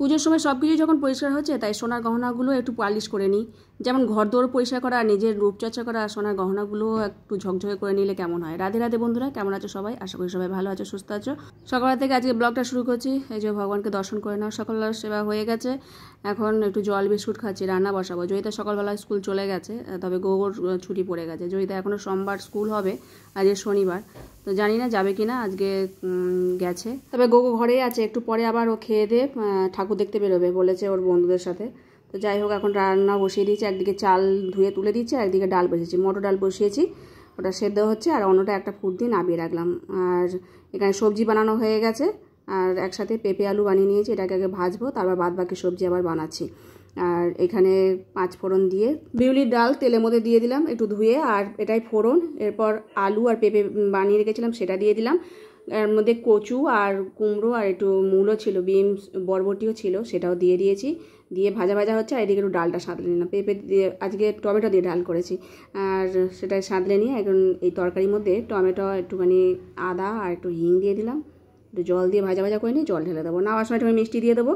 পুজোর সময় সব কিছু যখন পরিষ্কার হচ্ছে তাই সোনার গহনাগুলো একটু পালিশ করে নিই। যেমন ঘরদোর পরিষ্কার করা, নিজের রূপচর্চা করা, সোনার গহনাগুলো একটু ঝকঝকে করে নিলে কেমন হয়। রাধে রাধে বন্ধুরা, কেমন আছো সবাই? আশা করি সবাই ভালো আছো, সুস্থ আছো। সকাল থেকে আজকে ব্লগটা শুরু করছি। এই যে ভগবানকে দর্শন করে নাও, সকালবেলা সেবা হয়ে গেছে। এখন একটু জল বিস্কুট খাচ্ছি, রান্না বসাবো। জয়িতা সকালবেলা স্কুল চলে গেছে, তবে গোবর ছুটি পড়ে গেছে। জয়িতা এখনও সোমবার স্কুল হবে, আজকে শনিবার, তো জানি না যাবে কিনা। আজকে গেছে, তবে গোগো ঘরেই আছে। একটু পরে আবার ও খেয়ে দিয়ে ঠাকুর দেখতে বেরোবে বলেছে ওর বন্ধুদের সাথে। তো যাই হোক, এখন রান্না বসিয়ে দিয়েছি। একদিকে চাল ধুয়ে তুলে দিচ্ছি, একদিকে ডাল বসিয়েছি, মটর ডাল বসিয়েছি, ওটা সেদ্ধ হচ্ছে। আর অন্যটা একটা ফুট দিয়ে নামিয়ে রাখলাম। আর এখানে সবজি বানানো হয়ে গেছে, আর একসাথে পেঁপে আলু বানিয়ে নিয়েছি। এটাকে আগে ভাজবো, তারপর বাদ বাকি সবজি আবার বানাচ্ছি। আর এখানে 5 ফোড়ন দিয়ে বিউলির ডাল তেলের মধ্যে দিয়ে দিলাম একটু ধুয়ে, আর এটাই ফোড়ন। এরপর আলু আর পেঁপে বানিয়ে রেখেছিলাম সেটা দিয়ে দিলাম। এর মধ্যে কচু আর কুমড়ো আর একটু মূলো ছিল, বিনস বরবটিও ছিল, সেটাও দিয়ে দিয়েছি। দিয়ে ভাজা ভাজা হচ্ছে। আর এদিকে একটু ডালটা সাঁতলে নিলাম, পেঁপে দিয়ে আজকে টমেটো দিয়ে ডাল করেছি। আর সেটা সাঁতলে নিয়ে এখন এই তরকারির মধ্যে টমেটো, একটুখানি আদা আর একটু হিং দিয়ে দিলাম। একটু জল দিয়ে ভাজা ভাজা করে নিয়ে জল ঢেলে দেবো। নাওয়ার সময় একটু মিষ্টি দিয়ে দেবো।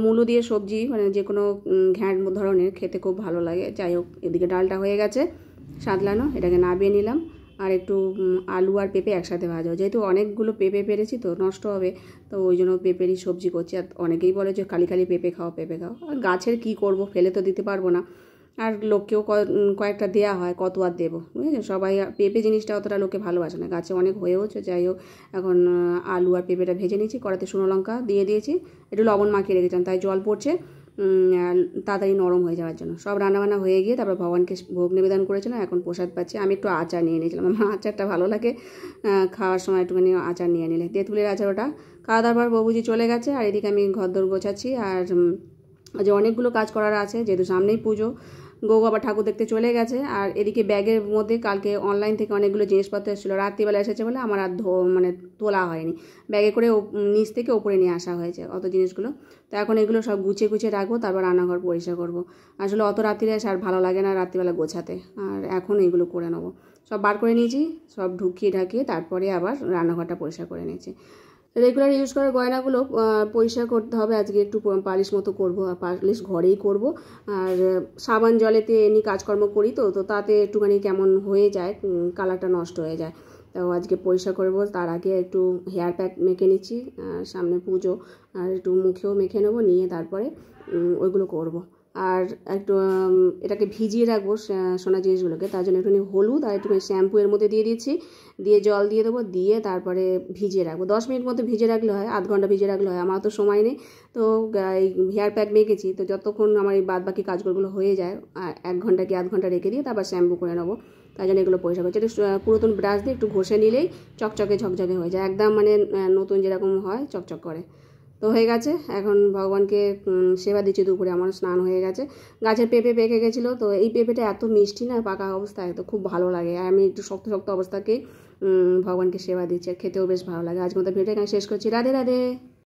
মূলো দিয়ে সবজি মানে যে কোনো ঘ্যাঁট ধরনের খেতে খুব ভালো লাগে। যাই হোক, এদিকে ডালটা হয়ে গেছে সাঁতলানো, এটাকে নামিয়ে নিলাম। আর একটু আলু আর পেঁপে একসাথে ভাজা, যেহেতু অনেকগুলো পেঁপে পেরেছি তো নষ্ট হবে, তো ওই জন্য পেঁপেরই সবজি করছি। আর অনেকেই বলে যে খালি খালি পেঁপে খাও পেঁপে খাও, আর গাছের কী করবো, ফেলে তো দিতে পারবো না। আর লোককেও কয়েকটা দেওয়া হয়, কত আর দেবো, বুঝেছো। সবাই পেঁপে জিনিসটা অতটা লোকে ভালোবাসে না, গাছে অনেক হয়েওছে। যাই হোক, এখন আলু আর পেঁপেটা ভেজে নিয়েছি, কড়াতে শুকনো লঙ্কা দিয়ে দিয়েছি, একটু লবণ মাখিয়ে রেখেছিলাম, তাই জল পড়ছে তাড়াতাড়ি নরম হয়ে যাওয়ার জন্য। সব রান্নাবান্না হয়ে গিয়ে তারপর ভগবানকে ভোগ নিবেদন করেছিলাম। এখন প্রসাদ পাচ্ছি। আমি একটু আচার নিয়ে নিয়েছিলাম, আমার আচারটা ভালো লাগে, খাওয়ার সময় একটুখানি আচার নিয়ে নিলে। তেঁতুলের আচার ওটা। খাওয়া দাওয়ার পর বাবুজি চলে গেছে, আর এদিকে আমি ঘরদোর গোছাচ্ছি। আর যে অনেকগুলো কাজ করার আছে, যেহেতু সামনেই পুজো। গোগো আবার ঠাকুর দেখতে চলে গেছে। আর এদিকে ব্যাগের মধ্যে কালকে অনলাইন থেকে অনেকগুলো জিনিসপত্র এসেছিলো, রাত্রিবেলা এসেছে বলে আমার আর মানে তোলা হয়নি। ব্যাগে করে নিচ থেকে ওপরে নিয়ে আসা হয়েছে অত জিনিসগুলো। তো এখন এগুলো সব গুছিয়ে গুছিয়ে রাখবো, তারপর রান্নাঘর পরিষ্কার করবো। আসলে অত রাত্রিরে এসে আর ভালো লাগে না রাত্রিবেলা গোছাতে, আর এখন এগুলো করে নেবো। সব বার করে নিয়েছি, সব ঢুকিয়ে ঢাকিয়ে তারপরে আবার রান্নাঘরটা পরিষ্কার করে নিয়েছি। রেগুলার ইউজ করা গয়নাগুলো পরিষ্কার করতে হবে। আজকে একটু পালিশ মতো করব, আর পালিশ ঘরেই করব। আর সাবান জলেতে এমনি কাজকর্ম করি তো তাতে একটুখানি কেমন হয়ে যায়, কালারটা নষ্ট হয়ে যায়। তো আজকে পরিষ্কার করব। তার আগে একটু হেয়ার প্যাক মেখে নিচ্ছি, সামনে পুজো, আর একটু মুখেও মেখে নেবো, নিয়ে তারপরে ওইগুলো করব। আর একটু এটাকে ভিজিয়ে রাখবো সোনা জিনিসগুলোকে, তার জন্য একটুখানি হলুদ আর একটুখানি শ্যাম্পু এর মধ্যে দিয়ে দিচ্ছি, দিয়ে জল দিয়ে দেবো, দিয়ে তারপরে ভিজিয়ে রাখবো। 10 মিনিট মতো ভিজিয়ে রাখলে হয়, আধ ঘন্টা ভিজিয়ে রাখলে হয়। আমার তো সময় নেই, তো এই হেয়ার প্যাক মেখেছি, তো যতক্ষণ আমার এই বাদ বাকি কাজগুলো হয়ে যায়, আর 1 ঘন্টা কি আধ ঘন্টা রেখে দিয়ে তারপর শ্যাম্পু করে নেবো। তাই জন্য এগুলো পরিষ্কার করছি। একটু পুরাতন ব্রাশ দিয়ে একটু ঘষে নিলেই চকচকে ঝকঝকে হয়ে যায়, একদম মানে নতুন যেরকম হয় চকচক করে। তো হয়ে গেছে। এখন ভগবানকে সেবা দিচ্ছি দুপুরে। আমার স্নান হয়ে গেছে। গাছের পেঁপে পেকে গেছিলো, তো এই পেঁপেটা এত মিষ্টি না পাকা অবস্থায়, তো খুব ভালো লাগে। আর আমি একটু শক্ত শক্ত অবস্থাকেই ভগবানকে সেবা দিচ্ছি, আর খেতেও বেশ ভালো লাগে। আজকের মতো ভিডিওটা এখানে শেষ করছি। রাধে রাধে।